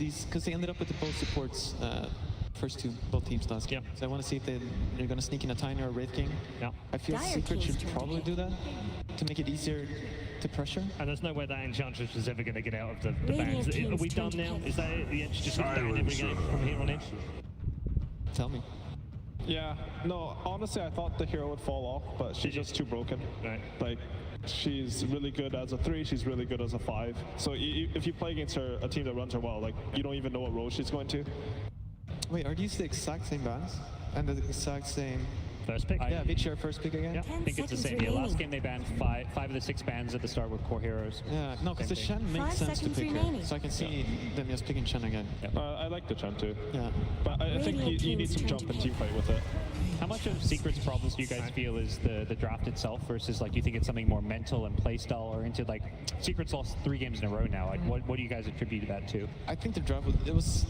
these, because they ended up with the both supports first two, both teams last game. So I want to see if they're going to sneak in a Tiny or a Wraith King. Yeah. I feel Dire Secret King's should turn to probably hit. do that to make it easier to pressure. And there's no way that Enchantress is ever going to get out of the Radiant bans. Are King's we turn done to now? hit. Is that it? The Edge just going to ban every game from here on in? Tell me. Yeah, no, honestly, I thought the hero would fall off, but she's just too broken. Right. Like, she's really good as a 3, she's really good as a 5. So if you play against her, a team that runs her well, like, you don't even know what role she's going to. Wait, are these the exact same bans? And the exact same... First pick? Yeah, Vici our first pick again? Yeah, I think it's the same deal. Last game they banned five of the 6 bans at the start with core heroes. Yeah, no, because the Same Shen makes 5 sense to seconds pick her. remaining. So I can see them just picking Shen again. I like the Chen too. Yeah. But I think Radiant you need King's some turn jump to and hit. team fight with it. How much of Secret's problems do you guys feel is the draft itself versus like you think it's something more mental and playstyle or into like Secret's lost 3 games in a row now? Like what do you guys attribute that to? I think the draft was, it was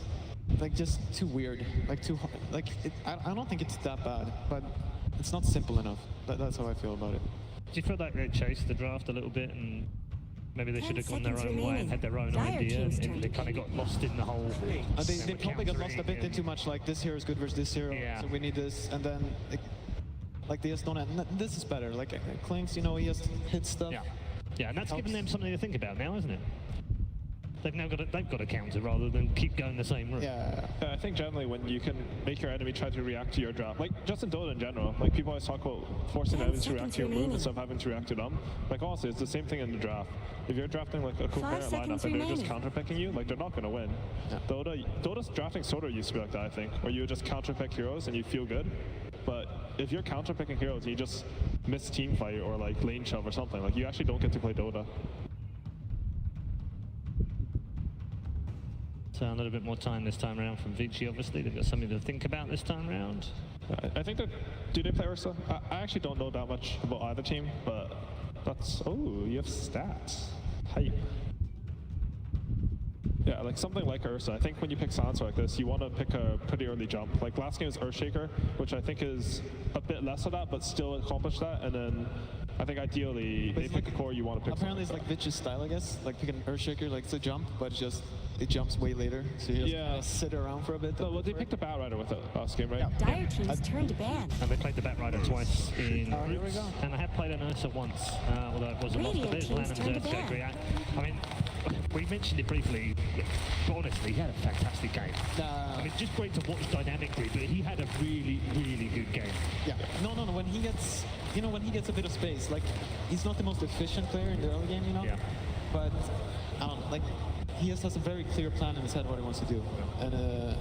like just too weird, like too hard. Like I don't think it's that bad, but it's not simple enough. That's how I feel about it. Do you feel like they chased the draft a little bit and maybe they 10 should have gone their seconds own way and remaining. had their own Dire idea King's and turn they to kind of got lost in the whole... They probably got lost a bit countering into much like this hero is good versus this hero, Yeah. so we need this, and then like they just don't have, this is better. Like Clinks, you know, he just hits stuff. Yeah, yeah, and that's Helps. given them something to think about now, isn't it? They've now got a counter rather than keep going the same route. Yeah. I think generally when you can make your enemy try to react to your draft, like just in Dota in general, like people always talk about forcing 10 enemies to react seconds to your move remaining. instead of having to react to them. Like honestly, it's the same thing in the draft. If you're drafting like a 5 coherent lineup seconds and they're just remaining. counterpicking you, like they're not gonna win. Yeah. Dota's drafting Soda used to be like that, I think, where you would just counterpick heroes and you feel good. But if you're counterpicking heroes and you just miss team fight or like lane shove or something, like you actually don't get to play Dota. So a little bit more time this time around from Vici, obviously. They've got something to think about this time around. I think that, do they play Ursa? I actually don't know that much about either team, but that's, oh, you have stats. Hype. Yeah, like something like Ursa. I think when you pick Silencer like this, you want to pick a pretty early jump. Like last game is Earthshaker, which I think is a bit less of that, but still accomplish that. And then I think ideally, But they it's pick like- a core you want to pick. Apparently it's something like Vici's style, I guess. Like picking Earthshaker, like it's a jump, but it's just it jumps way later. So you just Yeah. kind of sit around for a bit. No, well, they picked a Batrider with it last game, right? Yeah. Dire King's turn to ban. And they played the Batrider twice in Oh, here we groups. go. And I have played an Ursa once, although it was a loss. But Radiant there's King's Lanham's turn to Earthshaker. ban. I mean, we mentioned it briefly, but honestly, he had a fantastic game. I mean, just great to watch dynamically, but he had a really, really good game. Yeah. No. When he gets, you know, when he gets a bit of space, like he's not the most efficient player in the early game, you know. Yeah. But I don't know, like he just has a very clear plan in his head what he wants to do, and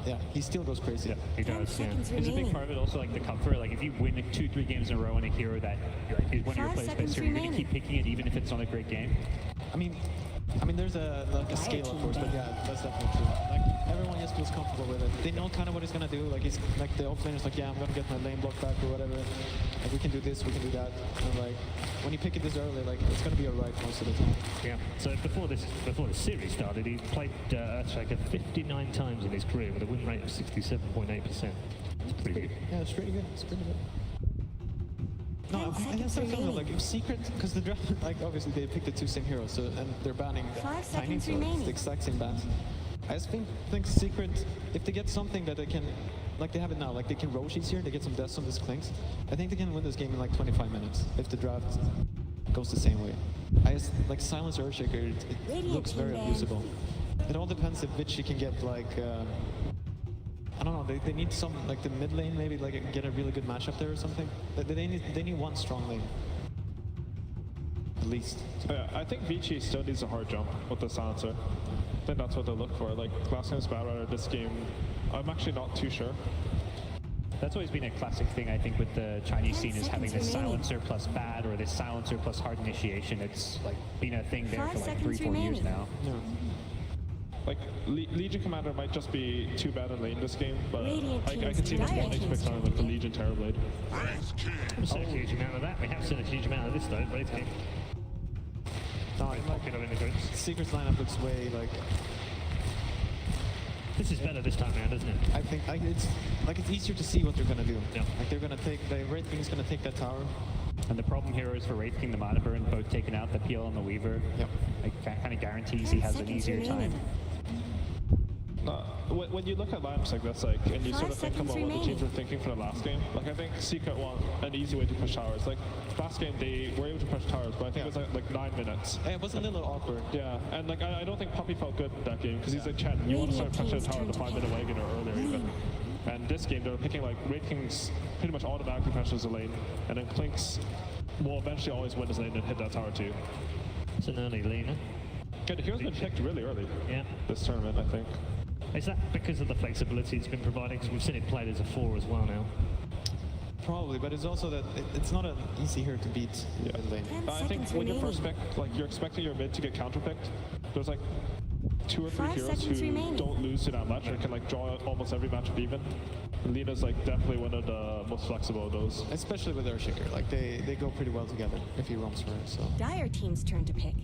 yeah, he still goes crazy. Yeah, he 10 does. Yeah. seconds It's a big remaining. part of it also, like the comfort. Like if you win 2-3 games in a row on a hero that is one of your 5 players' seconds best hero, you're going to remaining. keep picking it even if it's not a great game. I mean, there's a like a scale, of course, but yeah, that's definitely true. Like everyone just feels comfortable with it. They know kind of what he's gonna do. Like he's like the offlaner's like, yeah, I'm gonna get my lane block back or whatever. Like we can do this, we can do that. And like when you pick it this early, like it's gonna be alright most of the time. Yeah. So before the series started, he played Earthshaker 59 times in his career with a win rate of 67.8%. It's pretty good. Yeah, it's pretty good. It's pretty good. No, 10 I guess seconds I feel remaining. like if Secret, because the draft, like obviously they picked the 2 same heroes, so and they're banning 5 Tiny, seconds so it's remaining. the exact same bans. I just think Secret, if they get something that they can, like they have it now, like they can Roshi's here, they get some deaths on this Clinks, I think they can win this game in like 25 minutes if the draft goes the same way. I just, like Silence Earthshaker, it Radiant looks very King ban. unusable. It all depends if Vici can get like, I don't know, they need some, like the mid lane maybe, like get a really good matchup there or something. They need one strong lane. At least. Yeah, I think Vici still needs a hard jump with the Silencer. I think that's what they look for. Like last game's Batrider, this game, I'm actually not too sure. That's always been a classic thing, I think, with the Chinese 10 scene is having seconds this remaining. silencer plus bad or this silencer plus hard initiation. It's like been a thing there 5 for like seconds 3-4 years remaining. now. Yeah. Like, Legion Commander might just be too bad in lane this game, but Radiant I King's can see this Dire 1 HP King's time like the Legion Terrorblade. We've seen a huge amount of that. We have seen a huge amount of this though. Wraith King. No, Very like, popular in the groups. Secret's lineup looks way like, This is better this time around, isn't it? I think it's easier to see what they're gonna do. Yeah. Like they're gonna take, the Wraith King is gonna take that tower. And the problem here is for Wraith King, the Mana Burn, both taken out, the PL and the Weaver. Yep. Like, kind of guarantees 10 he has an seconds easier remaining. time. When you look at lineups like this, like, and you 5 sort of think seconds about what the teams remaining. were thinking for the last game, like I think Secret want an easy way to push towers. Like last game they were able to push towers, but I think it was like 9 minutes. It was a little awkward. Yeah, and like I don't think Puppy felt good that game because he's like Chen. You want to start pushing the tower in the 5-minute wagon or earlier even. And this game they're picking like Raid King's pretty much automatically pushes the lane, and then Clinks will eventually always win his lane and hit that tower too. It's an early leaner. Yeah, the hero's been picked really early. Yeah. This tournament, I think. Is that because of the flexibility it's been providing? Because we've seen it played as a 4 as well now. Probably, but it's also that it's not an easy hero to beat mid lane. 10 I think seconds when you remaining. first pick, like you're expecting your mid to get counterpicked. There's like 2 or 3 5 heroes seconds who remaining. don't lose to that much or can like draw almost every matchup even. Lina's like definitely one of the most flexible of those. Especially with Earthshaker. Like they go pretty well together if he roams for her, so. Dire team's turn to pick.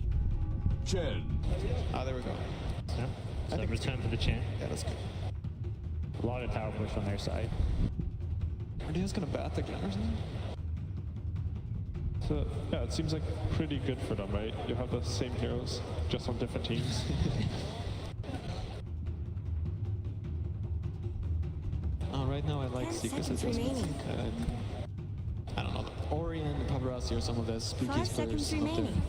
Chen. Ah, there we go. Yeah. So think- return for the Chen. Yeah, that's good. A lot of tower push on their side. Are they just gonna bat again or something? So yeah, it seems like pretty good for them, right? You have the same heroes, just on different teams. Right now I like 10 Secret's seconds adjustments. remaining. I don't know. Orion, Pavarasi, or some of the 5 spooky players. seconds up there. remaining.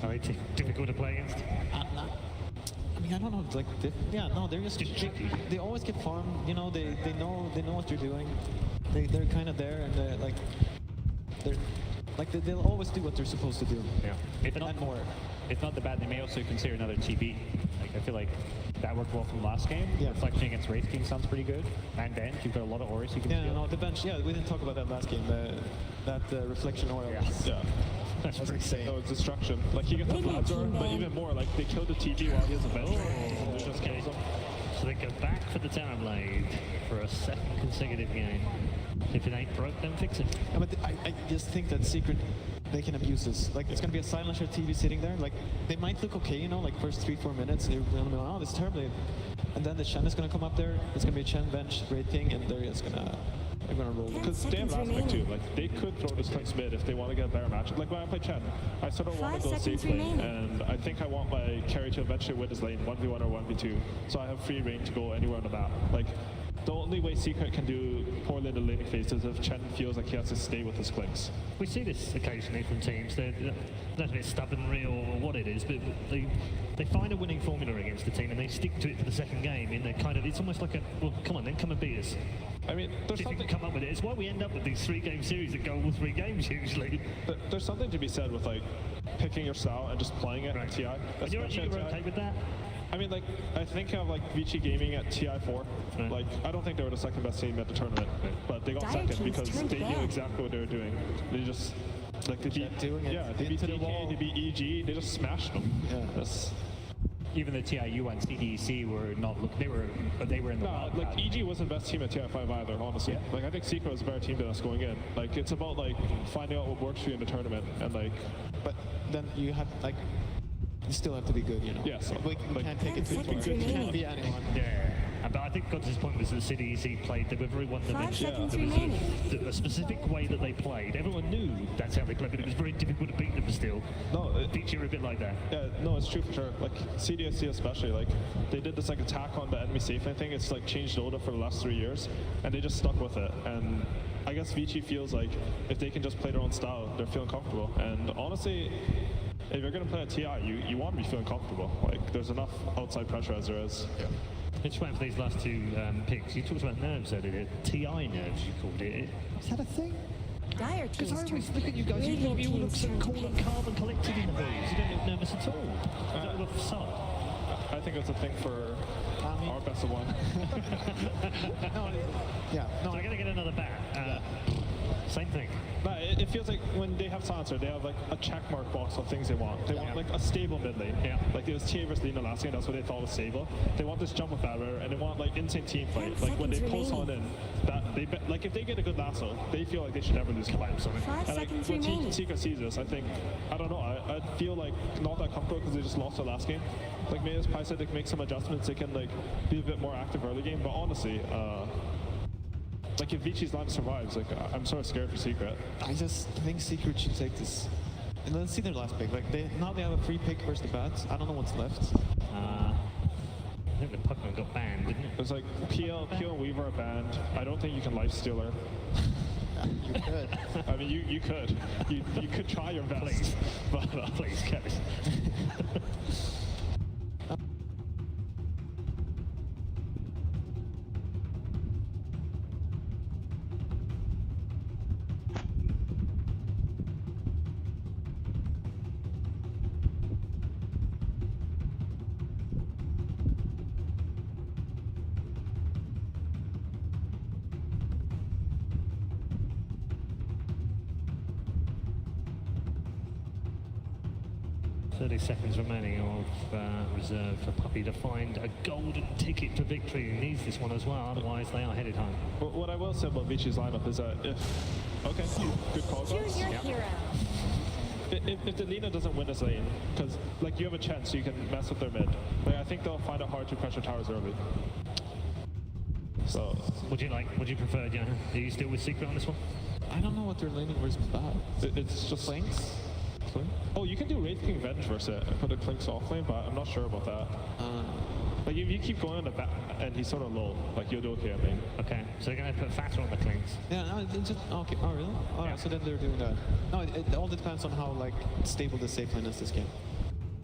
Oh, it's difficult to play against. I mean, I don't know. Like, yeah, no, they're just they always get farmed. You know, they know what they're doing. They're kind of there, and they're like they'll always do what they're supposed to do. Yeah. If not And more. If not the bad, they may also consider another TB. Like I feel like that worked well from last game. Yeah. Reflection against Wraith King sounds pretty good. And then you've got a lot of auras you can Yeah, steal. no, the bench. Yeah, we didn't talk about that last game. That reflection oil. Yeah. Yeah. That's That's pretty insane. No, it's destruction. Like he gets the Radiant Bladzor, team but ban. even more, like they killed the TB while he has a bench. Oh, They just okay. kills him. So they go back for the Tower Blade for a 2nd consecutive game. If it ain't broke, then fix it. Yeah, but I just think that Secret, they can abuse this. Like, it's going to be a Silencer TV sitting there. Like, they might look okay, you know, like first 3-4 minutes. They're going to be like, oh, this is terrible. And then the Shen is going to come up there. It's going to be a Shen bench, Raid King, and they're just going to roll. Because they have seconds last pick too. remaining. Like they could throw this Clinks mid if they want to get a better matchup. Like when I play Chen, I sort of want 5 to go seconds safe lane, remaining. and I think I want my carry to eventually win his lane 1v1 or 1v2. So I have free reign to go anywhere on the map. Like the only way Secret can do poorly in the laning phase is if Chen feels like he has to stay with his Clinks. We see this occasionally from teams. They're not a bit stubbornly or what it is, but they find a winning formula against the team and they stick to it for the second game. And they're kind of, it's almost like a, well, come on then, come and beat us. I mean, there's See if you something. can come up with it. It's why we end up with these 3-game series that go all 3 games usually. There's something to be said with like picking your style and just playing it at TI. And you're especially at TI. okay with that? I mean, like, I think of like Vici Gaming at TI4. Right. Like, I don't think they were the second best team at the tournament, but they got Dire second teams because turned they knew bad. exactly what they were doing. They just, like, they beat, Kept doing it yeah, they beat into the DK, wall. they beat EG, they just smashed them. Yeah. That's, Even the TIU and CDEC were not look. They were in the no, wild like card. EG wasn't the best team at TI5 either, honestly. Like, I think Secret was a better team than us going in. Like, it's about like finding out what works for you in the tournament and like, But then you have, like, you still have to be good, you know? Yes, We like- can't take it too 10 far. seconds You can't remaining. be anyone. Yeah. But I think Gods' point was that CDEC played, they were very 5 one-dimensional. seconds There was remaining. a specific way that they played. Everyone knew that's how they played, but it was very difficult to beat them still. no, Beat you a bit like that. yeah, no, it's true for sure. Like CDSC especially, like they did this like attack on the enemy safe lane thing. It's like changed Dota for the last 3 years, and they just stuck with it. And I guess Vici feels like if they can just play their own style, they're feeling comfortable. And honestly, if you're gonna play at TI, you want to be feeling comfortable. Like there's enough outside pressure as there is. Yeah. Let's wait for these last 2 picks. You talked about nerves earlier. TI nerves, you called it. Is that a thing? Dire Because team's I turn always to look pick. at you guys, you Radiant all look team's so turn to cool and pick. calm and collected in the booths. You don't look nervous at all. Is that all a facade? I think that's a thing for our best of one. No, yeah, So no, I'm going to get another bat. Same thing. No, it feels like when they have Silencer, they have like a check mark box of things they want. They want like a stable mid lane. Yeah. Like it was TA versus Lina last game, that's what they thought was stable. They want this jump with Barrier, and they want like insane team fight. 10 Like when they seconds pull someone in, that they like if they get a good lasso, they feel like they should never lose a fight. 5 And like seconds when remaining. Secret sees this, I think, I don't know, I feel like not that comfortable because they just lost their last game. Like maybe as Pi said, they can make some adjustments, they can like be a bit more active early game, but honestly, like if Vici's line survives, like I'm sort of scared for Secret. I just think Secret should take this. And let's see their last pick. Like now they have a free pick versus the bats. I don't know what's left. I think the Pokemon got banned. It's like PL and Weaver are banned. I don't think you can lifesteal her. You could. I mean, you could. You could try your best. Please. But Please, Kevis. Seconds remaining of reserve for Puppey to find a golden ticket to victory. He needs this one as well, otherwise they are headed home. what I will say about Vichi's lineup is that okay, good call, Choose guys. your hero. If the Lina doesn't win this lane, because like you have a chance, you can mess with their mid. Like, I think they'll find it hard to pressure towers early. So Would you prefer, Johan? Are you still with Secret on this one? I don't know what their laning was about. it's just Flanks? Oh, you can do Wraith King Venge versus it and put a Clinks off lane, but I'm not sure about that. Like if you keep going on the back and he's sort of low, like you'll do okay, I mean. Okay, so they're going to put Fatter on the clings. Yeah, no, it's just, okay, oh really? Oh, Yeah. so then they're doing that. No, it all depends on how like stable the safe lane is this game.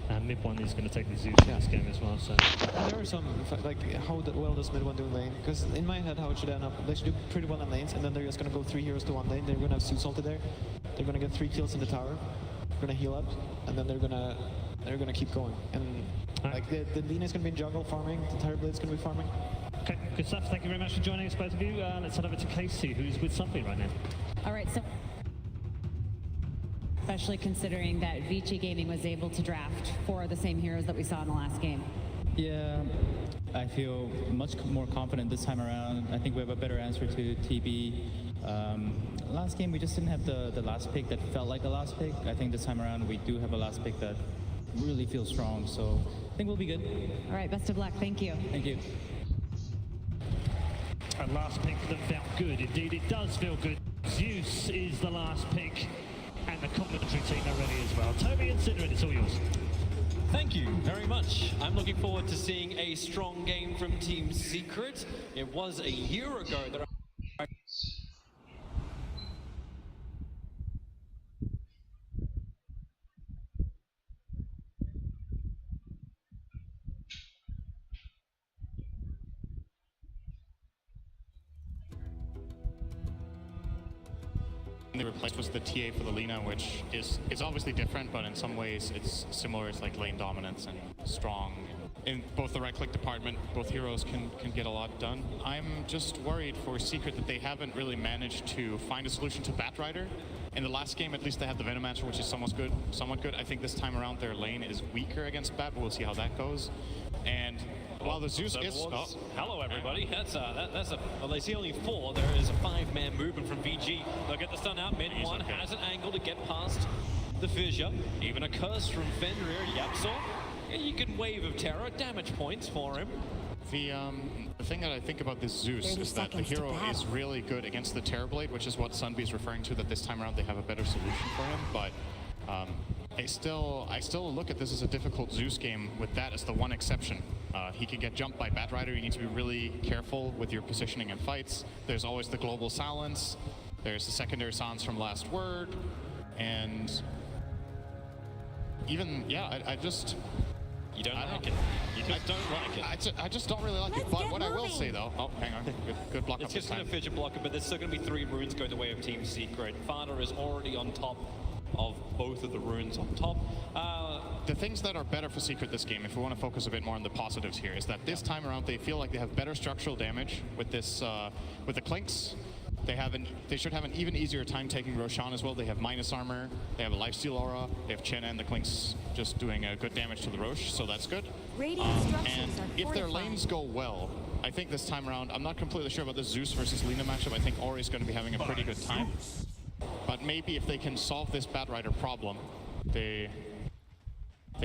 And mid one is going to take the Zeus in this game as well, so... And there are some, like, how well does mid one do in lane? Because in my head, how it should end up, they should do pretty well in lanes, and then they're just going to go 3 heroes to 1 lane. They're going to have Zeus ulted there. They're going to get 3 kills in the tower. They're going to heal up, and then they're going to keep going. And like the Lina is going to be in jungle farming, the Terrorblade's going to be farming. Okay, good stuff. Thank you very much for joining us, both of you. Let's head over to Casey, who's with something right now. All right, so especially considering that Vici Gaming was able to draft 4 of the same heroes that we saw in the last game. Yeah, I feel much more confident this time around. I think we have a better answer to TB. Last game we just didn't have the last pick that felt like a last pick. I think this time around we do have a last pick that really feels strong, so I think we'll be good. All right, best of luck. Thank you. Thank you. A last pick that felt good. Indeed, it does feel good. Zeus is the last pick, and the commentary team are ready as well. Toby and Sidrid, it's all yours. Thank you very much. I'm looking forward to seeing a strong game from Team Secret. It was a year ago that they replaced was the TA for the Lina, which is obviously different, but in some ways it's similar. It's like lane dominance and strong. In both the right-click department, both heroes can get a lot done. I'm just worried for Secret that they haven't really managed to find a solution to Batrider. In the last game, at least they had the Venomancer, which is somewhat good. I think this time around their lane is weaker against Bat, but we'll see how that goes. And while the Zeus is... hello everybody, well, they see only 4, there is a 5-man movement from VG. They'll get the stun out, mid one okay. has an angle to get past the fissure, even a curse from Fenrir, Yapsor. And you can wave of terror, damage points for him. The thing that I think about this Zeus is that the hero is really good against the Terrorblade, which is what Sunby is referring to, that this time around they have a better solution for him, but I still look at this as a difficult Zeus game with that as the one exception. He can get jumped by Batrider. You need to be really careful with your positioning in fights. There's always the global silence. There's the secondary silence from Last Word. And even, yeah, I just... You don't like it. You just don't like it. I just don't really like it. But what I will say though, oh, hang on, good block up It's this just going time. to fissure blocker, but there's still going to be 3 runes going the way of Team Secret. Fada is already on top of both of the runes on top. The things that are better for Secret this game, if we want to focus a bit more on the positives here, is that this time around they feel like they have better structural damage with this, with the Clinks. They should have an even easier time taking Roshan as well. They have minus armor, they have a lifesteal aura, they have Chen and the Clinks just doing good damage to the Rosh, so that's good. And if their lanes go well, I think this time around, I'm not completely sure about the Zeus versus Lina matchup. I think Ori's going to be having a pretty good time. But maybe if they can solve this Batrider problem, they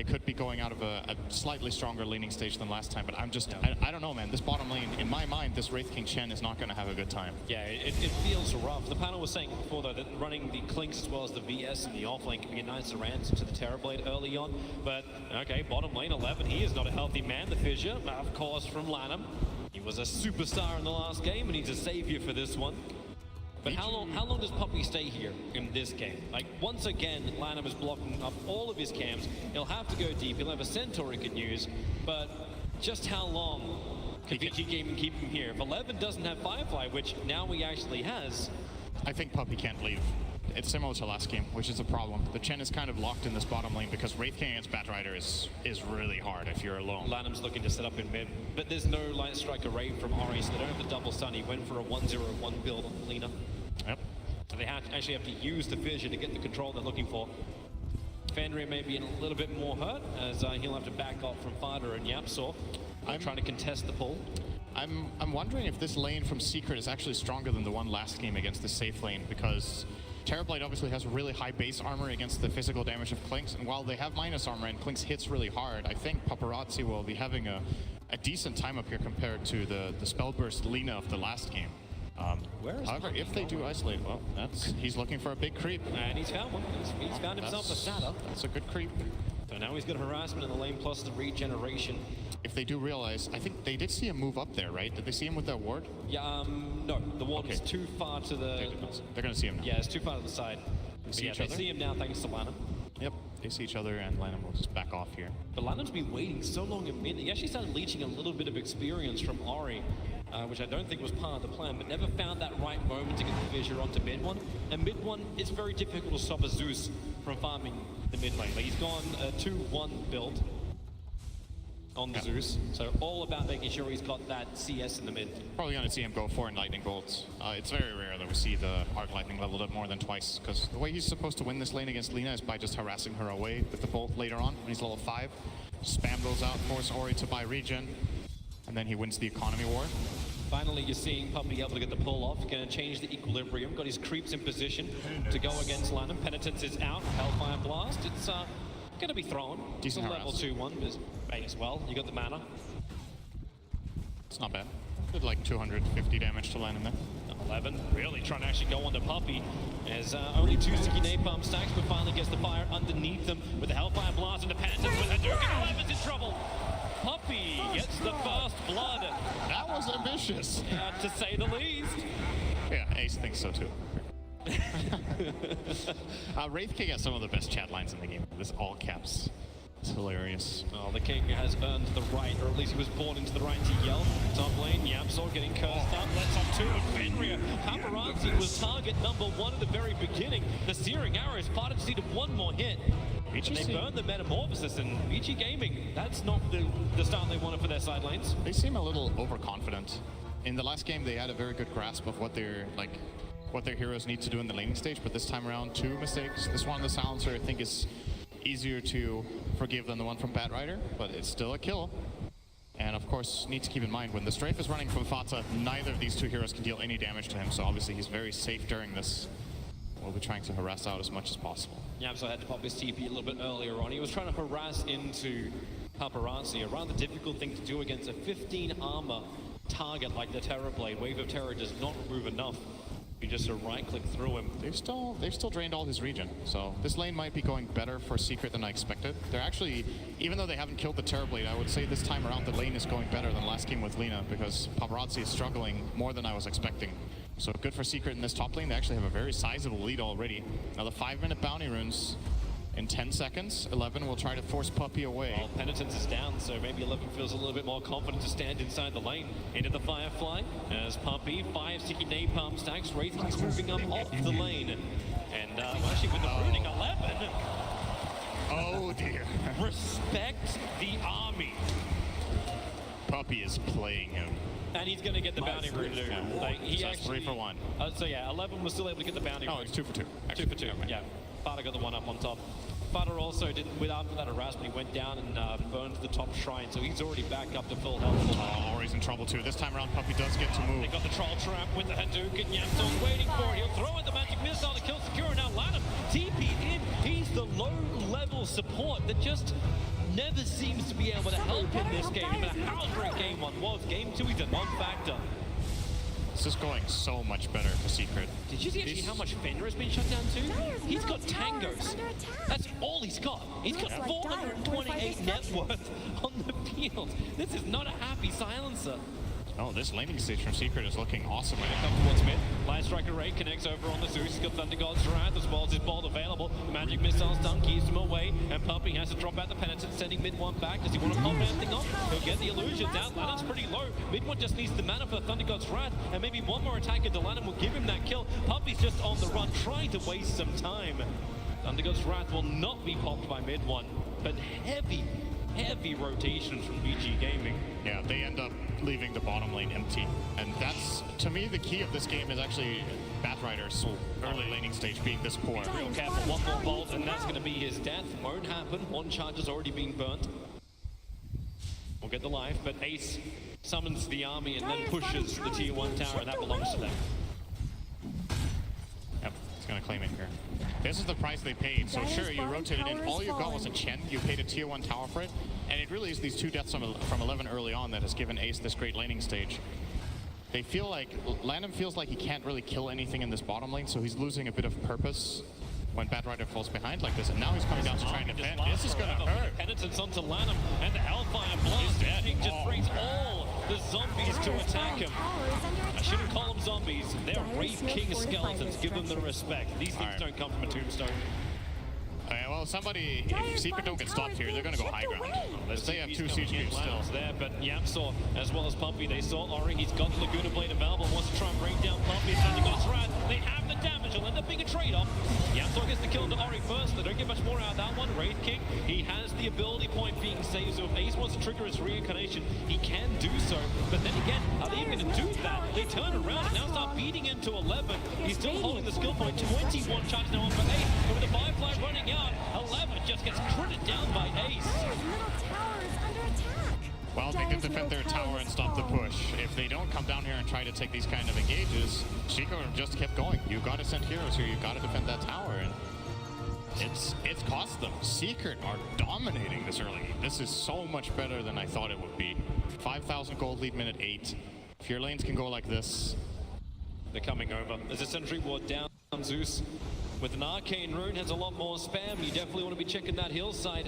could be going out of a slightly stronger laning stage than last time, but I don't know, man. This bottom lane, in my mind, this Wraith King Chen is not going to have a good time. Yeah, it feels rough. The panel was saying before, though, that running the Clinks as well as the VS and the offlane can be a nice answer to the Terrorblade early on. But, okay, bottom lane, 11. He is not a healthy man. The fissure, of course, from Lanham. He was a superstar in the last game, and he's a savior for this one. But how long does Puppey stay here in this game? Like, once again, Lanham is blocking up all of his cams. He'll have to go deep. He'll have a Centaur he can use. But just how long can VG Gaming keep him here? If 11 doesn't have Firefly, which now he actually has, I think Puppey can't leave. It's similar to last game, which is a problem. The Chen is kind of locked in this bottom lane because Wraith King against Batrider is really hard if you're alone. Lanham's looking to set up in mid. But there's no Light Strike Array from Ori, so they don't have the double stun. He went for a 1-0-1 build on Lina. Yep. So they actually have to use the Fissure to get the control they're looking for. Fenrir may be in a little bit more hurt, as he'll have to back off from Fighter and Yapsaw. I'm trying to contest the pull. I'm wondering if this lane from Secret is actually stronger than the one last game against the safe lane, because Terrorblade obviously has really high base armor against the physical damage of Klinx, and while they have minus armor and Klinx hits really hard, I think Paparazzi will be having a decent time up here compared to the Spellburst Lina of the last game. However, if they do isolate, well, he's looking for a big creep. And he's found one. He's found himself a Sata. That's a good creep. So now he's got harassment in the lane plus the regeneration. If they do realize, I think they did see him move up there, right? Did they see him with that ward? Yeah, no, the ward is too far to the... They're going to see him now. Yeah, it's too far to the side. But See yeah, each they other? see him now thanks to Lanham. Yep, they see each other, and Lanham will just back off here. But Lanham's been waiting so long in mid. He actually started leeching a little bit of experience from Ori, which I don't think was part of the plan, but never found that right moment to get the Fissure onto mid one. And mid one, it's very difficult to stop a Zeus from farming the mid lane. Like, he's gone a 2-1 build on the Zeus, so all about making sure he's got that CS in the mid. Probably going to see him go for Lightning Bolts. It's very rare that we see the Arc Lightning leveled up more than twice, because the way he's supposed to win this lane against Lina is by just harassing her away with the Bolt later on when he's level 5. Spam those out, force Ori to buy regen, and then he wins the economy war. Finally, you're seeing Puppey able to get the pull off. Going to change the equilibrium. Got his creeps in position to go against Lanham. Penitence is out. Hellfire Blast. It's going to be thrown. Decent level harass. 2-1 as well. You got the mana. It's not bad. Did like 250 damage to Lanham there. 11 really trying to actually go on to Puppey. As only 2 sticky napalm stacks, but finally gets the fire underneath them with the Hellfire Blast into Penitence with a Duke, and 11's in trouble. Puppey gets the first blood. That was ambitious. To say the least. Yeah, Ace thinks so too. Wraith King has some of the best chat lines in the game. This all caps. It's hilarious. Oh, the King has earned the right, or at least he was born into the right to yell. Top lane, Yapsaw getting cursed up. Let's up 2 and Fenrir. Paparazzi was target number 1 at the very beginning. The Searing Arrows parted to see to one more hit. They burned the Metamorphosis, and VG Gaming, that's not the start they wanted for their side lanes. They seem a little overconfident. In the last game, they had a very good grasp of what their heroes need to do in the laning stage, but this time around, 2 mistakes. This one, the Silencer, I think is easier to forgive than the one from Batrider, but it's still a kill. And of course, need to keep in mind, when the Strafe is running from Fata, neither of these 2 heroes can deal any damage to him, so obviously he's very safe during this. We'll be trying to harass out as much as possible. Yapsaw had to pop his TP a little bit earlier on. He was trying to harass into Paparazzi, a rather difficult thing to do against a 15 armor target like the Terrorblade. Wave of Terror does not remove enough. You just right-click through him. They've still drained all his regen, so this lane might be going better for Secret than I expected. They're actually, even though they haven't killed the Terrorblade, I would say this time around the lane is going better than last game with Lina, because Paparazzi is struggling more than I was expecting. So good for Secret in this top lane. They actually have a very sizable lead already. Now the 5-minute bounty runes in 10 seconds. 11 will try to force Puppey away. Well, Penitence is down, so maybe 11 feels a little bit more confident to stand inside the lane. Into the Firefly, as Puppey, 5 sticky napalm stacks. Wraith King's moving up off the lane. And actually with the pruning, 11. Oh dear. Respect the army. Puppey is playing him. And he's going to get the bounty rune too. Like, he So that's actually, 3 for 1. So yeah, 11 was still able to get the bounty rune. Oh, it's 2 for 2. 2 for 2, yeah. Fata got the one up on top. Fata also did, after that harassment, he went down and burned the top shrine, so he's already back up to full health. Oh, Ori's in trouble too. This time around, Puppey does get to move. They got the troll trap with the Hadouken. Yapsaw's waiting for it. He'll throw in the magic missile to kill Secure. Now Lanham TP in. He's the low-level support that just never seems to be able to help in this game. No matter how great game 1 was, game 2 he's a non-factor. This is going so much better for Secret. Did you see actually how much Fenrir has been shut down too? He's got tangos. That's all he's got. He's got 428 net worth on the field. This is not a happy silencer. Oh, this laning stage from Secret is looking awesome right now. Come towards mid. Light Striker Ray connects over on the Zeus. He's got Thunder God's Wrath as well as his bolt available. The Magic Missile stun keeps him away. And Puppey has to drop out the Penitent, sending mid one back. Does he want to pop anything off? He'll get the illusions out. Lanham's pretty low. Mid one just needs the mana for Thunder God's Wrath. And maybe one more attack into Lanham will give him that kill. Puppey's just on the run, trying to waste some time. Thunder God's Wrath will not be popped by mid one. But heavy rotations from VG Gaming. Yeah, they end up leaving the bottom lane empty. And that's, to me, the key of this game is actually Batrider's early laning stage being this poor. Real careful, one more bolt, and that's going to be his death. Won't happen. One charge has already been burnt. We'll get the life, but Ace summons the army and then pushes the tier 1 tower, and that belongs to them. Yep, he's gonna claim it here. This is the price they paid. So sure, you rotated in. All you got was a Chen. You paid a tier 1 tower for it. And it really is these 2 deaths from 11 early on that has given Ace this great laning stage. They feel like, Lanham feels like he can't really kill anything in this bottom lane, so he's losing a bit of purpose when Batrider falls behind like this. And now he's coming down to try and defend. This is gonna hurt. Penitence onto Lanham, and the Hellfire Blast just brings all the zombies to attack him. I shouldn't call them zombies. They're Wraith King skeletons. Give them the respect. These things don't come from a tombstone. Well, somebody, if Secret don't get stopped here, they're going to go high ground. They have 2 siege creeps still. There, but Yamsor, as well as Puppey, they saw Ori. He's got the Laguna Blade available, wants to try and bring down Puppey. Thunder God's Wrath. They have the damage. It'll end up being a trade-off. Yamsor gets the kill into Ori first. They don't get much more out of that one. Wraith King, he has the ability point being saved, so if Ace wants to trigger his reincarnation, he can do so. But then again, are they even going to do that? They turn around and now start beating into 11. He's still holding the skill point. 21 charge now on for Ace. But with the Firefly running out, 11 just gets critted down by Ace. Well, they can defend their tower and stop the push. If they don't come down here and try to take these kind of engages, Chico just kept going. You got to send heroes here. You got to defend that tower, and it's cost them. Secret are dominating this early game. This is so much better than I thought it would be. 5,000 gold lead minute 8. If your lanes can go like this, they're coming over. There's a sentry ward down. Zeus with an arcane rune has a lot more spam. You definitely want to be checking that hillside.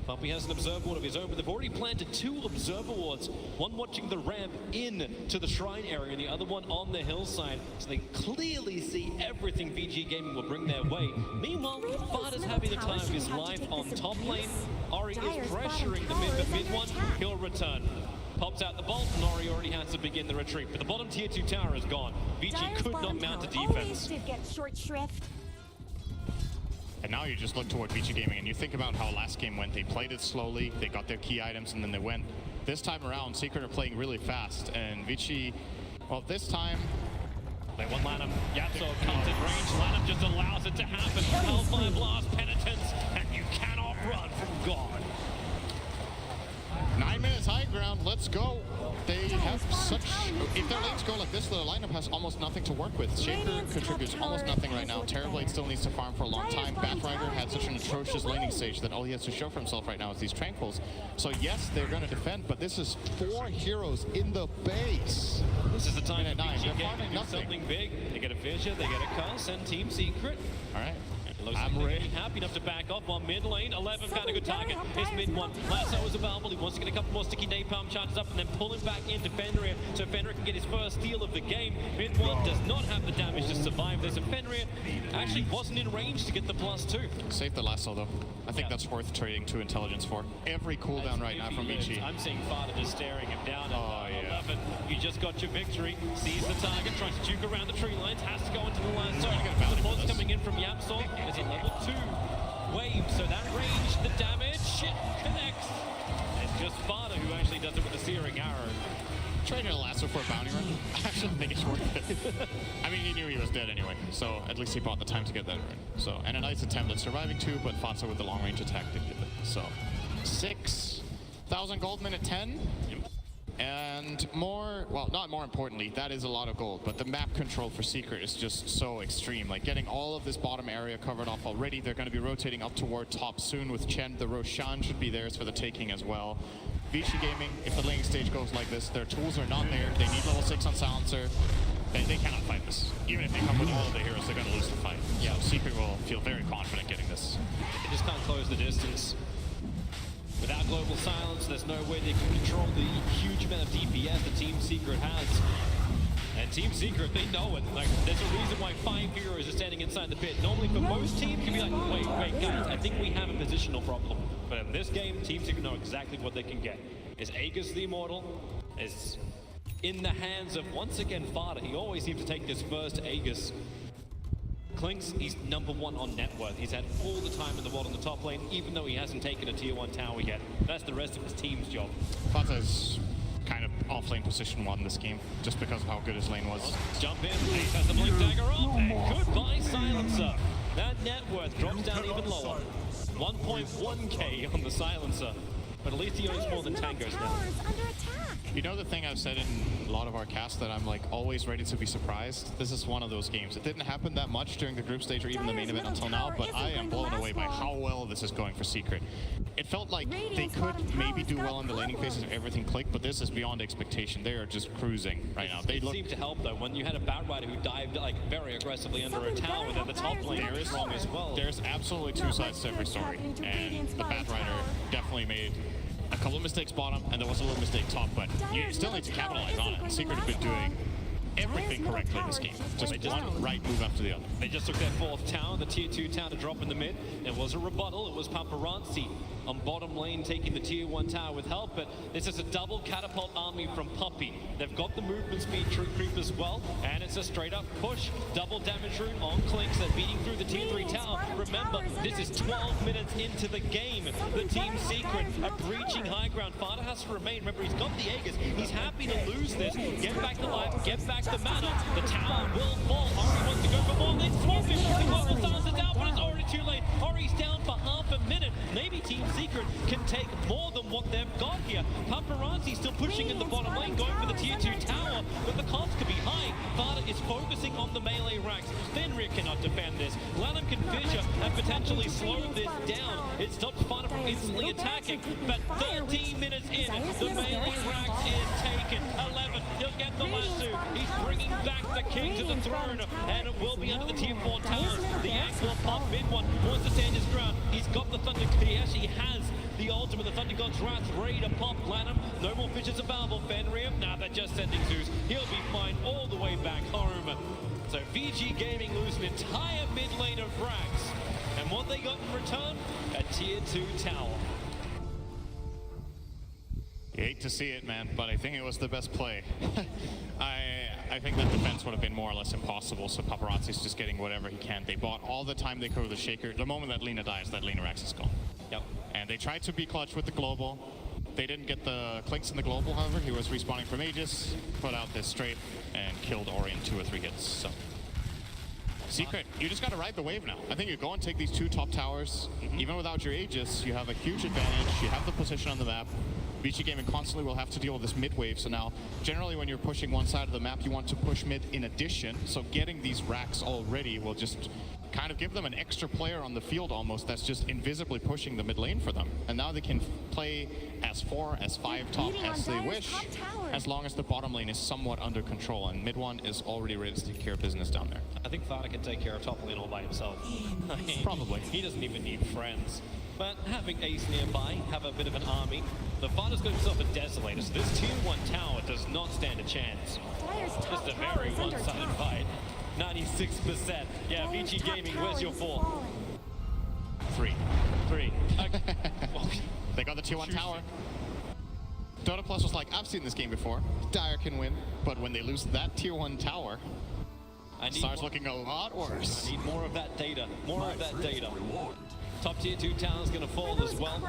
Puppey has an observer ward of his own, but they've already planted 2 observer wards. One watching the ramp in to the shrine area, and the other one on the hillside. So they clearly see everything VG Gaming will bring their way. Meanwhile, Vada's having the time of his life on top lane. Ori is pressuring the mid, but mid one, he'll return. Pops out the bolt, and Ori already has to begin the retreat. But the bottom tier 2 tower is gone. VG could not mount a defense. and now you just look toward VG Gaming and you think about how last game went. They played it slowly, they got their key items, and then they went. This time around, Secret are playing really fast, and Vici, well, this time, they want Lanham. Yatso comes in range. Lanham just allows it to happen. Hellfire Blast, Penitence, and you cannot run from God. 9 minutes high ground, let's go. They have such, if their lanes go like this, the lineup has almost nothing to work with. Shaker contributes almost nothing right now. Terrorblade still needs to farm for a long time. Batrider had such an atrocious laning stage that all he has to show for himself right now is these Tranquils. So yes, they're going to defend, but this is 4 heroes in the base. This is the time at 9. They're farming do nothing. something big. They get a Fissure, they get a Cuss, and Team Secret. All right. Looks like they're getting happy enough to back off on mid lane. 11 found a good target. His mid one. Lasso is available. He wants to get a couple more sticky napalm charges up and then pull him back into Fenrir so Fenrir can get his first steal of the game. Mid one does not have the damage to survive this, and Fenrir actually wasn't in range to get the +2. Save the lasso though. I think that's worth trading 2 intelligence for. Every cooldown right now from Vici. I'm seeing Fada just staring him down at 11. You just got your victory. Sees the target, tries to juke around the tree lines, has to go into the lasso. Support's coming in from Yamsor. Is it level 2? Wave, so that range, the damage, shit connects. It's just Fada who actually does it with a searing arrow. Trading a lasso for a bounty run? I actually think it's worth it. I mean, he knew he was dead anyway, so at least he bought the time to get that run. So, and a nice attempt at surviving 2, but Fatsa with the long range attack did get it. So, 6,000 gold minute 10. And more, well, not more importantly, that is a lot of gold, but the map control for Secret is just so extreme. Like getting all of this bottom area covered off already. They're going to be rotating up toward top soon with Chen. The Roshan should be theirs for the taking as well. Vici Gaming, if the laning stage goes like this, their tools are not there. They need level 6 on Silencer. They cannot fight this. Even if they come with all of the heroes, they're going to lose the fight. Yeah, Secret will feel very confident getting this. They just can't close the distance. Without Global Silence, there's no way they can control the huge amount of DPS that Team Secret has. And Team Secret, they know it. Like, there's a reason why 5 heroes are standing inside the pit. Normally, for most teams, you'd be like, wait, guys, I think we have a positional problem. But in this game, Team Secret know exactly what they can get. Is Aegis the Immortal? Is in the hands of, once again, Fada. He always seems to take this first Aegis. Clinks, he's #1 on net worth. He's had all the time in the world on the top lane, even though he hasn't taken a tier 1 tower yet. That's the rest of his team's job. Fata's kind of off-lane position 1 this game, just because of how good his lane was. Jump in, Ace has the Blink Dagger off, and goodbye Silencer. That net worth drops down even lower. 1.1k on the Silencer, but at least he owns more than Tangos now. Under attack. You know the thing I've said in a lot of our casts that I'm like always ready to be surprised? This is one of those games. It didn't happen that much during the group stage or even the main event until now, but I am blown away by how well this is going for Secret. It felt like they could maybe do well in the laning phases if everything clicked, but this is beyond expectation. They are just cruising right now. They It look seemed to help though, when you had a Batrider who dived like very aggressively under a tower, and then the top lane is strong as well. There's absolutely 2 sides to every story, and the Batrider definitely made a couple of mistakes bottom, and there was a little mistake top, but you still need to capitalize on it. Secret have been doing everything correctly in this game. Just one right move after the other. They just took their 4th tower, the tier 2 tower to drop in the mid. It was a rebuttal, it was Paparazzi on bottom lane taking the tier 1 tower with help, but this is a double catapult army from Puppey. They've got the movement speed creep as well, and it's a straight up push. Double damage rune on Clinks, they're beating through the tier 3 tower. Remember, this is 12 minutes into the game. The Team Secret are breaching high ground. Fada has to remain. Remember, he's got the Aegis. He's happy to lose this. Get back the life, get back the mana. The tower will fall. Ori wants to go for more. They swap him. The Global Silence is out, but it's already too late. Ori's down for half a minute. Maybe Team Secret can take more than what they've got here. Paparazzi still pushing in the bottom lane, going for the tier 2 tower, but the cost could be high. Fada is focusing on the melee racks. Fenrir cannot defend this. Lanham can fissure and potentially slow this down. It stops Fada from instantly attacking, but 13 minutes in, the melee racks is taken. 11, he'll get the lasso. He's bringing back the king to the throne, and it will be under the tier 4 towers. The axe will pop. Mid1 wants to stand his ground. He's got the Thunder. He actually has the ultimate, the Thunder God's Wrath, ready to pop. Lanham, no more fishes available. Fenrir, now they're just sending Zeus. He'll be fine all the way back home. So VG Gaming lose an entire mid lane of frags. And what they got in return? A tier 2 tower. You hate to see it, man, but I think it was the best play. I think that defense would have been more or less impossible, so Paparazzi's just getting whatever he can. They bought all the time they could with the Shaker. The moment that Lina dies, that Lina Rax is gone. Yep. And they tried to be clutch with the Global. They didn't get the Clinks in the Global, however. He was respawning from Aegis, put out this straight, and killed Ori in 2 or 3 hits, so. Secret, you just gotta ride the wave now. I think you go and take these 2 top towers. Even without your Aegis, you have a huge advantage. You have the position on the map. VG Gaming constantly will have to deal with this mid wave, so now generally when you're pushing one side of the map, you want to push mid in addition, so getting these racks already will just kind of give them an extra player on the field almost that's just invisibly pushing the mid lane for them. And now they can play as 4, as 5 top as they wish, as long as the bottom lane is somewhat under control, and mid one is already ready to take care of business down there. I think Fada can take care of top lane all by himself. Probably. He doesn't even need friends. But having Ace nearby, have a bit of an army, the Fada's got himself a Desolator, so this tier 1 tower does not stand a chance. Just a very one-sided fight. 96%. Yeah, VG Gaming, where's your 4? 3. 3. They got the tier 1 tower. Dota Plus was like, I've seen this game before. Dire can win, but when they lose that tier 1 tower, it starts looking a lot worse. I need more of that data. More of that data. Top tier 2 tower's gonna fall as well.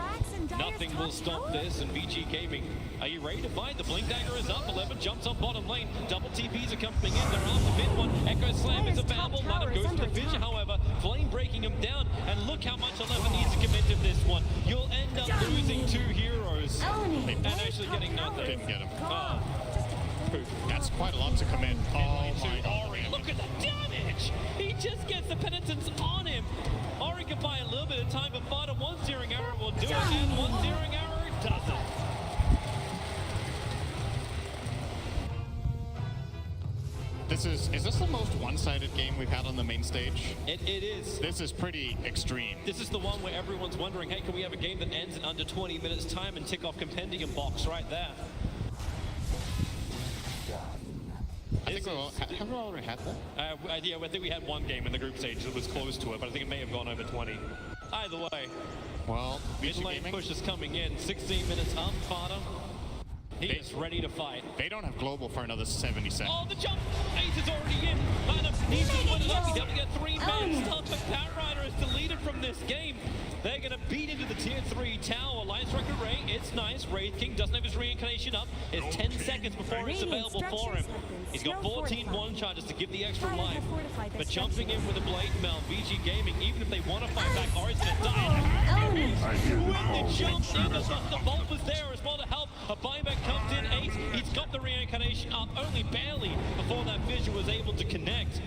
Nothing will stop this, and VG Gaming, are you ready to fight? The Blink Dagger is up, 11 jumps on bottom lane. Double TPs are coming in, they're after mid1. Echo Slam is available, Lanham goes for the fissure, however. Flame breaking him down, and look how much 11 needs to commit to this one. You'll end up losing 2 heroes, and actually getting nothing. Didn't get him. Oh. That's quite a lot to commit. Oh my god. Ori, look at the damage! He just gets the penitence on him. Ori can buy a little bit of time, but Fada, one Searing Arrow will do it, and one Searing Arrow doesn't. Is this the most one-sided game we've had on the main stage? It is. This is pretty extreme. This is the one where everyone's wondering, hey, can we have a game that ends in under 20 minutes time and tick off Compendium box right there? I think have we already had that? Yeah, I think we had one game in the group stage that was close to it, but I think it may have gone over 20. Either way, Well, mid VG lane Gaming, push is coming in. 16 minutes up, Fada. He is ready to fight. they don't have global for another 70 seconds. Oh, the jump! Ace is already in. Lineup needs to win it up. He's able to get 3-man stuff, but Power Rider is deleted from this game. They're going to beat into the tier 3 tower. Alliance Record Ray, it's nice. Wraith King doesn't have his reincarnation up. It's 10 seconds before it's available for him. He's got 14 one charges to give the extra life. But jumping in with a Blade Mel, VG Gaming, even if they want to fight back, Ori's going to die. With the jump in, the vault was there as well to help. A buyback comes in, Ace. He's got the reincarnation up only barely before that vision was able to connect.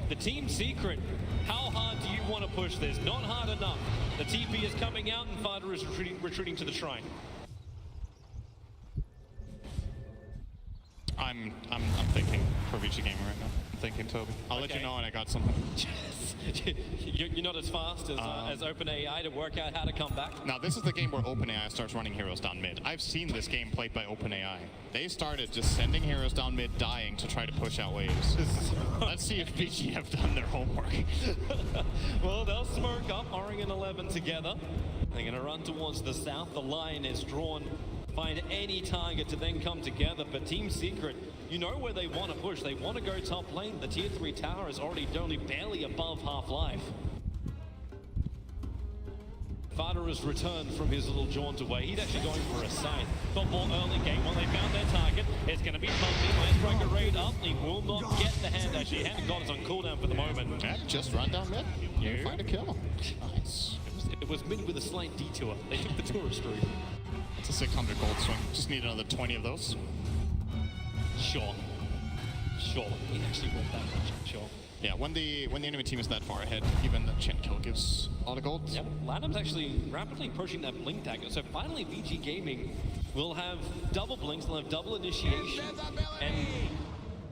The Team Secret, how hard do you want to push this? Not hard enough. The TP is coming out and Fada is retreating to the shrine. I'm thinking for VG Gaming right now. I'm thinking Toby. I'll let you Okay. know when I got something. You're not as fast as OpenAI to work out how to come back. Now, this is the game where OpenAI starts running heroes down mid. I've seen this game played by OpenAI. They started just sending heroes down mid, dying to try to push out waves. Let's see if VG have done their homework. Well, they'll smoke up Ori and 11 together. They're going to run towards the south. The line is drawn. Find any target to then come together. But Team Secret, you know where they want to push. They want to go top lane. The tier 3 tower is already only barely above half-life. Fada has returned from his little jaunt away. He's actually going for a scythe. Got more early game. When they found their target, it's going to be Pumpy. Nice Striker raid up. He will not get the hand. Actually, hand God is on cooldown for the moment. Yeah, just run down mid. You find a kill. Nice. It was mid with a slight detour. They took the tourist route. It's a 600 gold swing. Just need another 20 of those. Sure. He actually went that much. Sure. Yeah, when the enemy team is that far ahead, even the Chen kill gives a lot of gold. Yep. Lanham's actually rapidly approaching that blink dagger. So finally, VG Gaming will have double blinks. They'll have double initiation. And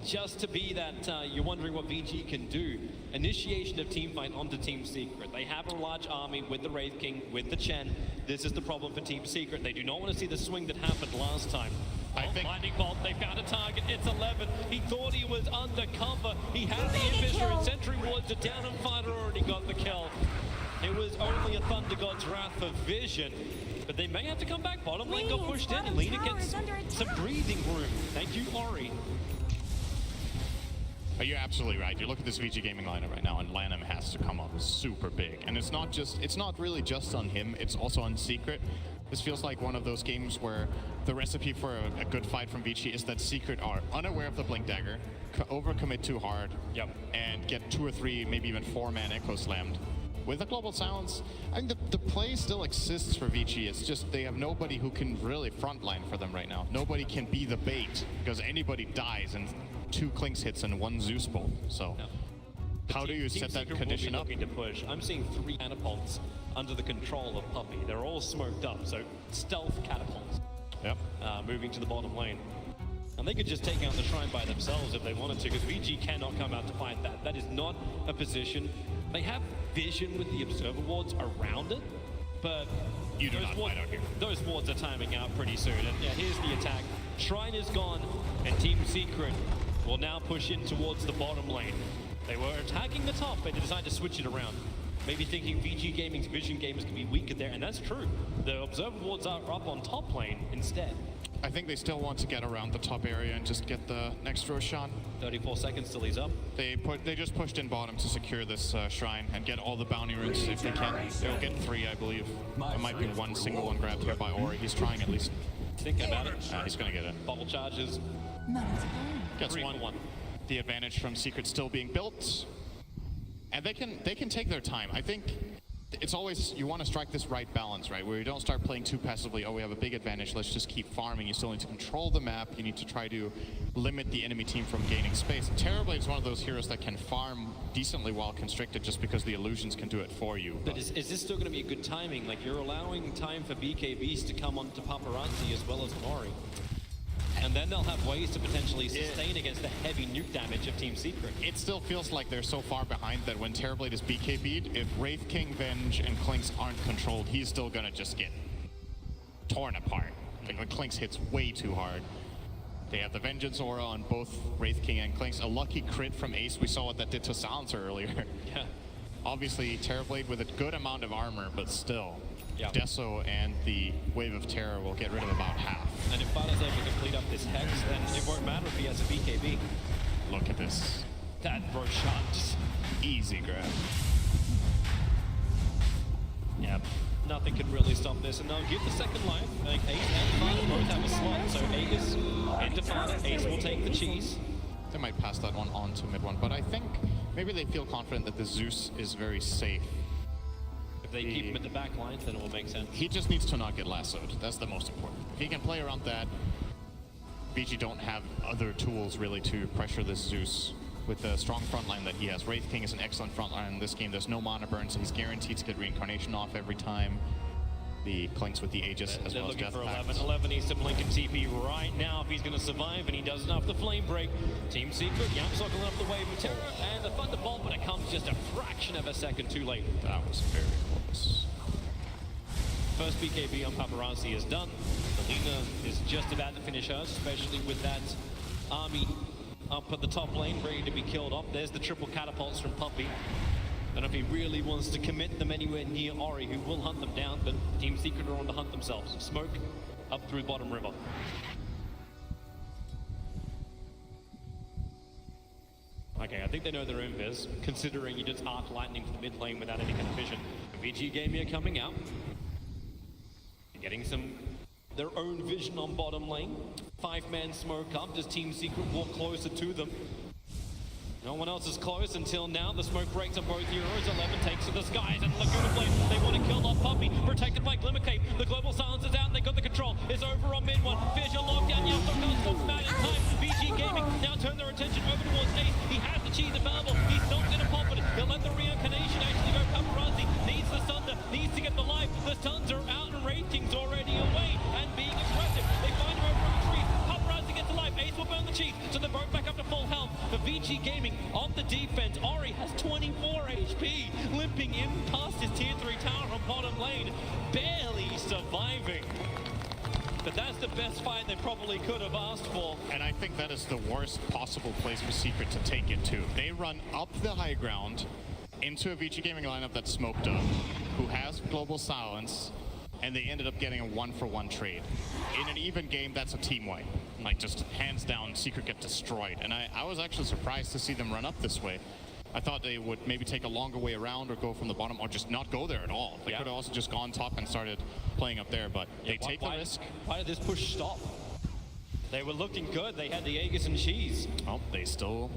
just to be that, you're wondering what VG can do. Initiation of teamfight onto Team Secret. They have a large army with the Wraith King, with the Chen. This is the problem for Team Secret. They do not want to see the swing that happened last time. I think- Lightning Bolt, they found a target. It's 11. He thought he was undercover. He had the Invisor and Sentry Wards are down, and Fighter already got the kill. It was only a Thunder God's Wrath for Vision. But they may have to come back. Bottom lane got pushed in, and Lena gets some breathing room. Thank you, Ori. But you're absolutely right. You look at this VG Gaming lineup right now, and Lanham has to come up super big. And it's not really just on him, it's also on Secret. This feels like one of those games where the recipe for a good fight from VG is that Secret are unaware of the Blink Dagger, overcommit too hard, and get 2 or 3, maybe even 4-man Echo slammed. With the Global Silence, I mean, the play still exists for VG. It's just they have nobody who can really frontline for them right now. Nobody can be the bait, because anybody dies in 2 Clinks hits and 1 Zeus bolt. So, how do you set that condition up? Looking to push. I'm seeing 3 catapults under the control of Puppy. They're all smoked up, so stealth catapults. Yep. Moving to the bottom lane. And they could just take out the shrine by themselves if they wanted to, because VG cannot come out to fight that. That is not a position. They have vision with the observer wards around it, but You do not fight out here. those wards are timing out pretty soon. And yeah, here's the attack. Shrine is gone, and Team Secret will now push in towards the bottom lane. They were attacking the top, but they decided to switch it around. Maybe thinking VG Gaming's vision gamers can be weaker there, and that's true. The observer wards are up on top lane instead. I think they still want to get around the top area and just get the next Roshan. 34 seconds till he's up. They just pushed in bottom to secure this shrine and get all the bounty runes if they can. They'll get 3, I believe. There might be 1 single one grabbed here by Ori. He's trying at least. Thinking about it. He's gonna get it. Bubble charges. Gets 3 for 1. 1. The advantage from Secret still being built, and they can take their time. I think it's always, you want to strike this right balance, right? Where you don't start playing too passively, oh, we have a big advantage, let's just keep farming. You still need to control the map. You need to try to limit the enemy team from gaining space. Terrorblade is one of those heroes that can farm decently while constricted just because the illusions can do it for you. But is this still going to be a good timing? Like, you're allowing time for BKBs to come onto Paparazzi as well as Mori. And then they'll have ways to potentially sustain against the heavy nuke damage of Team Secret. It still feels like they're so far behind that when Terrorblade is BKB'd, if Wraith King, Venge, and Clinks aren't controlled, he's still gonna just get torn apart. Like the Clinks hits way too hard. They have the Vengeance aura on both Wraith King and Clinks. A lucky crit from Ace. We saw what that did to Silencer earlier. Yeah. Obviously, Terrorblade with a good amount of armor, but still. Yeah. Deso and the Wave of Terror will get rid of about half. And if Fada's able to complete up this Hex, then it won't matter if he has a BKB. Look at this. That Roshan just Easy grab. yeah, nothing can really stop this. And they'll give the second life. I think Ace and Fada both have a slot. So Aegis into Fada. Ace will take the cheese. They might pass that one on to mid one, but I think maybe they feel confident that the Zeus is very safe. If they keep him at the back lines, then it will make sense. He just needs to not get lassoed. That's the most important. If he can play around that, VG don't have other tools really to pressure this Zeus with the strong front line that he has. Wraith King is an excellent front line in this game. There's no mana burn, so he's guaranteed to get reincarnation off every time. The Clinks with the Aegis as They're well as looking Death for Pact. 11. 11 needs to blink and TP right now if he's going to survive, and he doesn't have the Flame Break. Team Secret, Yamsock up the Wave of Terror, and the Thunderbolt, but it comes just a fraction of a second too late. That was very close. First BKB on Paparazzi is done. Selena is just about to finish hers, especially with that army up at the top lane, ready to be killed off. There's the triple catapults from Puppey. I don't know if he really wants to commit them anywhere near Ori, who will hunt them down, but Team Secret are on to hunt themselves. Smoke up through bottom river. Okay, I think they know their own biz, considering you just arc lightning to the mid lane without any kind of vision. VG Gaming are coming out, getting their own vision on bottom lane. 5-man smoke up. Does Team Secret walk closer to them? No one else is close until now. The smoke breaks on both heroes. 11 takes to the skies, and Laguna Blade, they want to kill off Puppey, protected by Glimmer Cape. The global silence is out, and they got the control. It's over on mid one. Fissure lockdown. Yamsock does stop him out in time. VG Gaming now turn their attention over towards Ace. He has the cheese available. He's not going to pop it. He'll let the reincarnation actually go. Paparazzi needs the Sunder, needs to get the life. The Suns are out, and Wraith King's already away and being aggressive. They find him over on the tree. Paparazzi gets the life. Ace will burn the cheese, so they're both back up to full health. For VG Gaming on the defense, Ori has 24 HP, limping in past his tier 3 tower on bottom lane, barely surviving. But that's the best fight they probably could have asked for. And I think that is the worst possible place for Secret to take it to. They run up the high ground into a VG Gaming lineup that's smoked up, who has global silence, and they ended up getting a 1-for-1 trade. In an even game, that's a team wipe. Like, just hands down, Secret get destroyed. And I was actually surprised to see them run up this way. I thought they would maybe take a longer way around or go from the bottom or just not go there at all. They could have also just gone top and started playing up there, but they take the risk. Why did this push stop? They were looking good. They had the Aegis and cheese. Oh, they still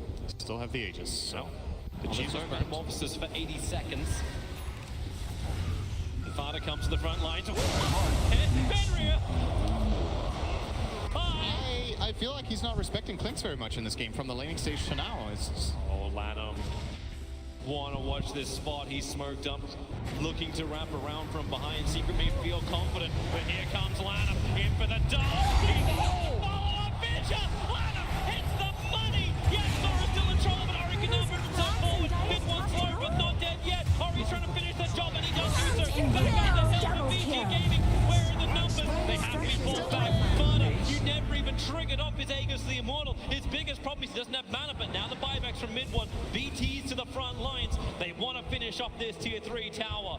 have the Aegis. So the Well, cheese there's is no burnt. Metamorphosis for 80 seconds. Fada comes to the front lines. Fenrir! I feel like he's not respecting Clinks very much in this game from the laning stage to now. Oh, Lanham. Want to watch this spot. He's smoked up, looking to wrap around from behind. Secret may feel confident, but here comes Lanham in for the dog. Follow-up Fisher! Lanham hits the money! Yes, Sora's still in trouble, but Ori can now move himself forward. Mid one slow, but not dead yet. Ori's trying to finish the job, and he does do so. Back on the hill for VG Gaming. Where are the numbers? They have to be pulled back. Fada, you never even triggered off his Aegis the Immortal. His biggest problem is he doesn't have mana, but now the buybacks from mid one. BTs to the front lines. They want to finish off this tier 3 tower.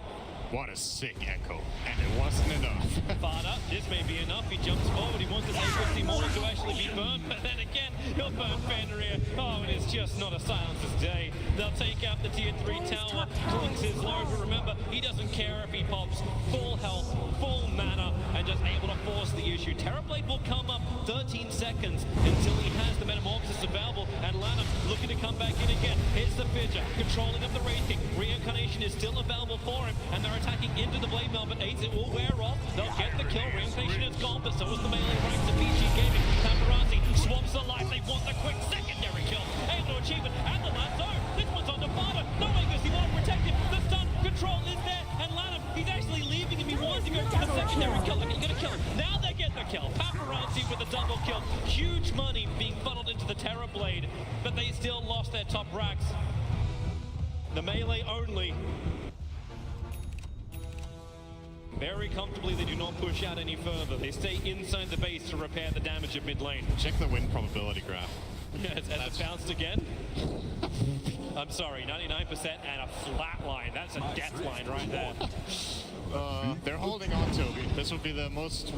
What a sick echo, and it wasn't enough. Fada, this may be enough. He jumps forward. He wants his Aegis the Immortal to actually be burned, but then again, he'll burn Fenrir. Oh, and it's just not a silencer's day. They'll take out the tier 3 tower. Clinks is low, but remember, he doesn't care if he pops. Full health, full mana, and just able to force the issue. Terrorblade will come up 13 seconds until he has the Metamorphosis available, and Lanham looking to come back in again. Here's the Fidget, controlling up the Wraith King. Reincarnation is still available for him, and they're attacking into the Blade Mail, but Ace, it will wear off. They'll get the kill. Reincarnation is gone, but so is the melee ranks of VG Gaming. Paparazzi swaps the life. They want the quick secondary kill. Able to achieve it, and the lasso. This one's on the Fada. No Aegis, he won't protect him. The stun control is there, and Lanham, he's actually leaving him. He wants to go for the secondary kill. Okay, you're gonna kill him. Now they get the kill. Paparazzi with a double kill. still lost their top racks. The melee only. Very comfortably, they do not push out any further. They stay inside the base to repair the damage at mid lane. Check the win probability graph. Has it bounced again? I'm sorry, 99% and a flat line. That's a death line right there. They're holding on to it. This would be the most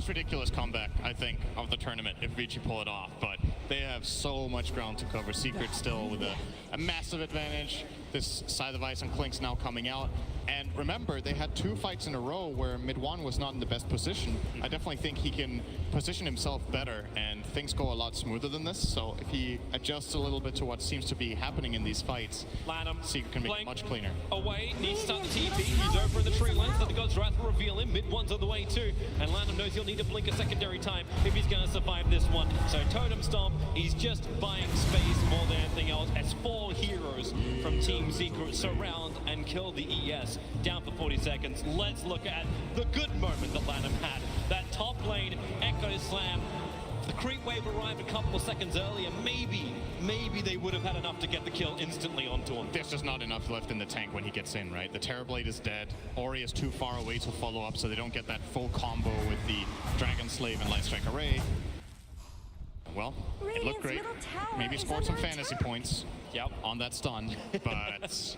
ridiculous comeback, I think, of the tournament if Vici pull it off. But they have so much ground to cover. Secret still with a massive advantage. This side of ice and Clinkz now coming out. And remember, they had 2 fights in a row where Mid1 was not in the best position. I definitely think he can position himself better and things go a lot smoother than this. So if he adjusts a little bit to what seems to be happening in these fights, LaNm, Secret can make it Blink much cleaner. Away, needs to start the TP. He's over in the tree lens. Let the God's Wrath will reveal him. Mid-one's on the way too. And LaNm knows he'll need to blink a secondary time if he's going to survive this one. So Totem Stomp, he's just buying space more than anything else as 4 heroes from Team Secret surround and kill the ES. Down for 40 seconds. Let's look at the good moment that LaNm had. That top lane Echo Slam. The creep wave arrived a couple of seconds earlier. Maybe they would have had enough to get the kill instantly onto him. There's just not enough left in the tank when he gets in, right? The Terrorblade is dead. Ori is too far away to follow up, so they don't get that full combo with the Dragon Slave and Lightstrike Array. Well, it looked great. Maybe scored some fantasy points on that stun, but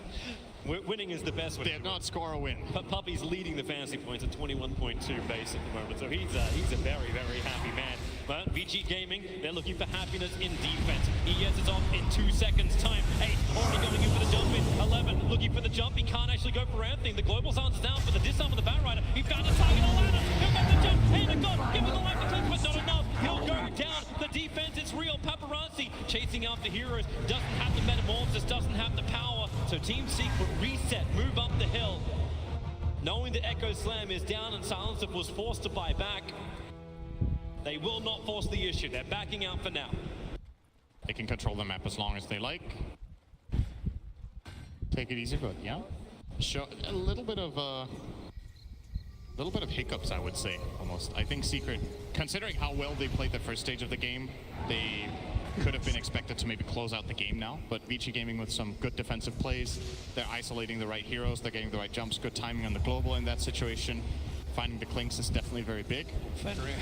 winning is the best one. they did not score a win. But Puppy's leading the fantasy points at 21.2 base at the moment, so he's a very, very happy man. But VG Gaming, they're looking for happiness in defense. ES is off in 2 seconds time. 8 already going in for the jump in. 11 looking for the jump. He can't actually go for anything. The global sounds down for the disarm of the Batrider. He found a target on ladder. He'll get the jump. Hand of God. Give him the life to Clinkz, but not enough. He'll go down. The defense, it's real. Paparazzi chasing after heroes. Doesn't have the metamorphosis, doesn't have the power. So Team Secret reset, move up the hill. Knowing that Echo Slam is down and Silencer was forced to buy back, they will not force the issue. They're backing out for now. They can control the map as long as they like. Take it easy, but yeah. Show a little bit of hiccups, I would say, almost. I think Secret, considering how well they played the first stage of the game, they could have been expected to maybe close out the game now, but Vici Gaming with some good defensive plays. They're isolating the right heroes, they're getting the right jumps, good timing on the global in that situation. Finding the Clinkz is definitely very big. Fenrir,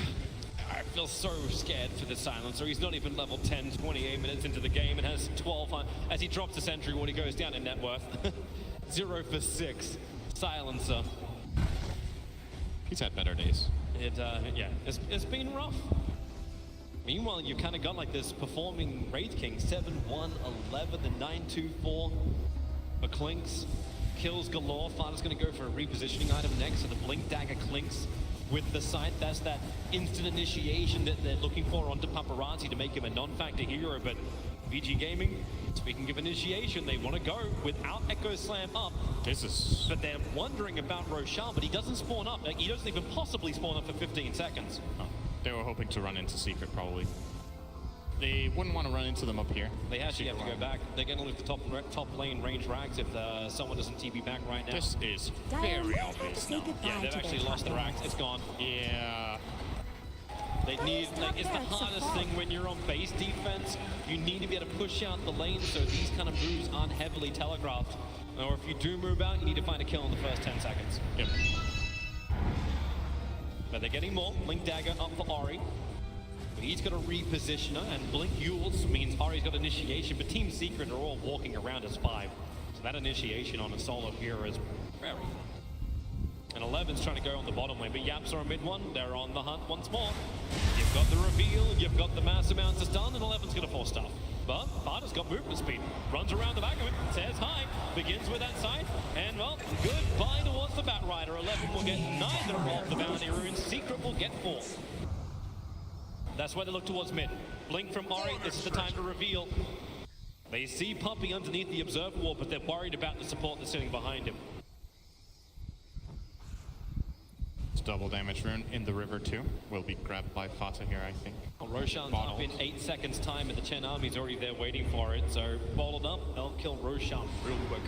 I feel so scared for the Silencer. He's not even level 10, 28 minutes into the game and has 12 as he drops the sentry when he goes down in net worth. 0 for 6. Silencer. He's had better days. It's been rough. Meanwhile, you kind of got like this performing Wraith King, 7-1, 11, the 9-2-4 for Clinkz. Kills galore. Father's going to go for a repositioning item next, so the Blink Dagger Clinkz with the sight. That's that instant initiation that they're looking for onto Paparazzi to make him a non-factor hero, but VG Gaming, speaking of initiation, they want to go without Echo Slam up. But they're wondering about Roshan, but he doesn't spawn up. Like, he doesn't even possibly spawn up for 15 seconds. Oh, they were hoping to run into Secret, probably. They wouldn't want to run into them up here. They actually have to go back. They're going to lose the top lane range rags if someone doesn't TP back right now. This is very obvious now. Yeah, they've actually lost the rags. It's gone. Yeah. They need, like, it's the hardest thing when you're on base defense. You need to be able to push out the lane so these kind of moves aren't heavily telegraphed. Or if you do move out, you need to find a kill in the first 10 seconds. Yep. But they're getting more. Blink Dagger up for Ori. He's got a repositioner, and Blink Yules means Ari's got initiation, but Team Secret are all walking around as 5. So that initiation on a solo hero is very... And 11's trying to go on the bottom lane, but Yaps are on mid one. They're on the hunt once more. You've got the reveal, you've got the mass amounts of stun, and 11's going to force stuff. But Farda's got movement speed. Runs around the back of him, says hi, begins with that side, and well, goodbye towards the Batrider. 11 will get neither of the bounty runes. Secret will get 4. That's why they look towards mid. Blink from Ori, this is the time to reveal. They see Puppy underneath the observer wall, but they're worried about the support that's sitting behind him. It's double damage rune in the river too. Will be grabbed by Fata here, I think. Well, Roshan's up in 8 seconds time, and the Chen army's already there waiting for it. So balled up, they'll kill Roshan real quick.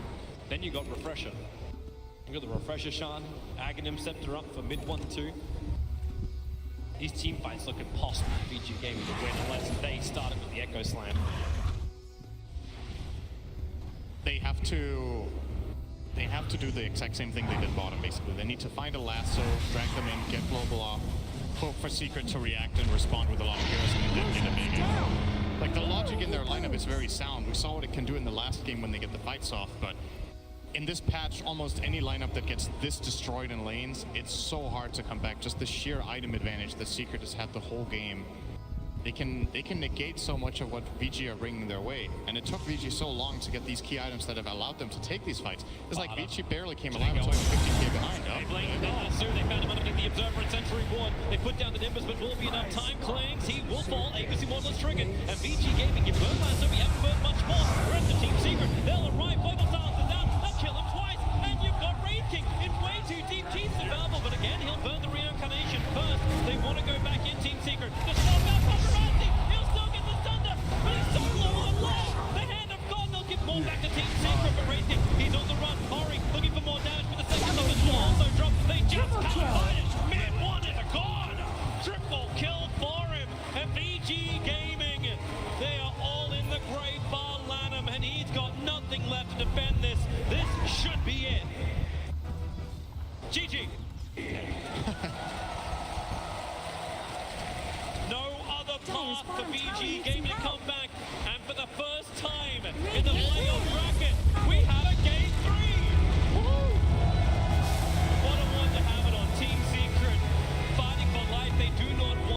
Then you got Refresher. You got the Refresher Shan, Aghanim Scepter up for mid 1-2. These team fights look impossible for VG Gaming to win unless they start it with the Echo Slam. to do the exact same thing they did bottom, basically. They need to find a lasso, drag them in, get global off, hope for Secret to react and respond with a lot of heroes, and then get a big game. Like, the logic in their lineup is very sound. We saw what it can do in the last game when they get the fights off, but in this patch, almost any lineup that gets this destroyed in lanes, it's so hard to come back. Just the sheer item advantage that Secret has had the whole game. They can negate so much of what VG are bringing their way. And it took VG so long to get these key items that have allowed them to take these fights. It's like VG barely came alive until 50k behind. They blamed Lasso, they found him underneath the Observer and Century Ward. They put down the Nimbus, but will be enough time. Clangs, he will fall. Agency Model is triggered. And VG Gaming, you burn Lasso, we haven't burned much more. The rest of Team Secret, they'll arrive. Global Silence is down. They'll kill him twice. And you've got Raid King in way too deep. Keeps the Babel, but again, he'll burn the reincarnation first. They want to go back in Team Secret. The Storm out Paparazzi. He'll still get the thunder, but he's so low on life. The hand of God, they'll give more back to Team Secret, but Raid King, he's on the run. Ori looking for more damage, but the second of his will also drop. They just can't fight it. Mid-1 is a god. Triple kill for him. And VG Gaming, they are all in the grave bar Lanham, and he's got nothing left to defend this. This should be it. GG. No other path for VG Gaming.